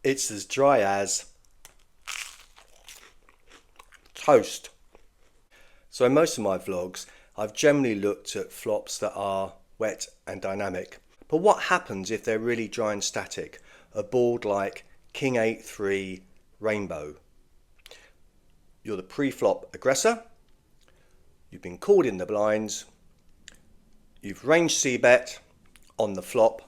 It's as dry as toast. So in most of my vlogs, I've generally looked at flops that are wet and dynamic. But what happens if they're really dry and static? A board like King 8-3 Rainbow. You're the pre-flop aggressor. You've been called in the blinds. You've ranged c-bet on the flop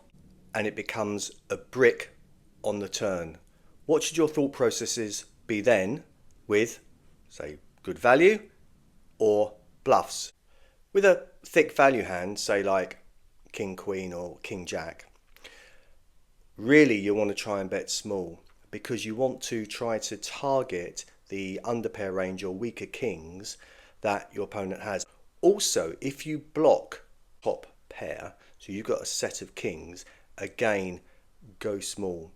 and it becomes a brick on the turn. What should your thought processes be then with, say, good value or bluffs? With a thick value hand, say like King Queen or King Jack, really you want to try and bet small because you want to try to target the underpair range or weaker kings that your opponent has. Also, if you block top pair, so you've got a set of kings, again, go small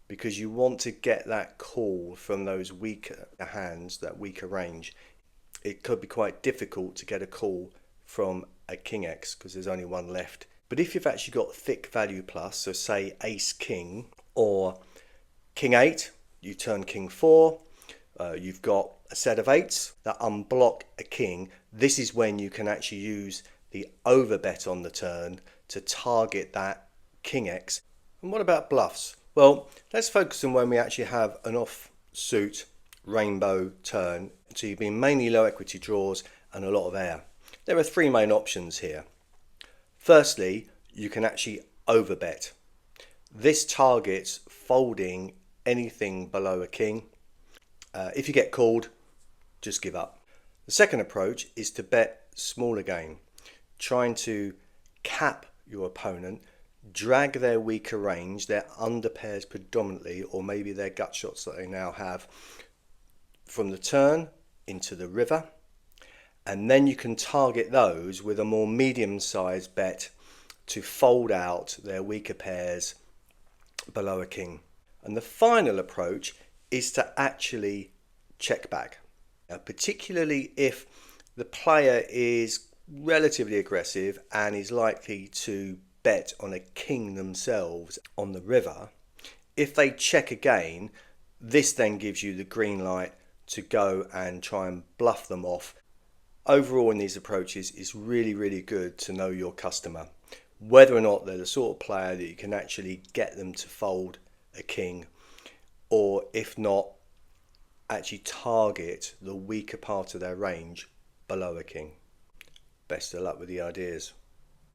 because you want to get that call from those weaker hands, that weaker range. It could be quite difficult to get a call from a King X because there's only one left. But if you've actually got thick value plus, so say Ace King or King 8, you turn King 4, you've got a set of 8s that unblock a king. This is when you can actually use the overbet on the turn to target that King X. And what about bluffs? Well, let's focus on when we actually have an offsuit rainbow turn. So you've been mainly low equity draws and a lot of air. There are three main options here. Firstly, you can actually overbet. This targets folding anything below a king. If you get called, just give up. The second approach is to bet small again, trying to cap your opponent, drag their weaker range, their underpairs predominantly, or maybe their gut shots that they now have, from the turn into the river, and then you can target those with a more medium-sized bet to fold out their weaker pairs below a king. And the final approach is to actually check back, particularly if the player is relatively aggressive and is likely to bet on a king themselves on the river. If they check again, this then gives you the green light to go and try and bluff them off. Overall in these approaches, it's really good to know your customer, whether or not they're the sort of player that you can actually get them to fold a king, or if not, actually target the weaker part of their range below a king. Best of luck with the ideas.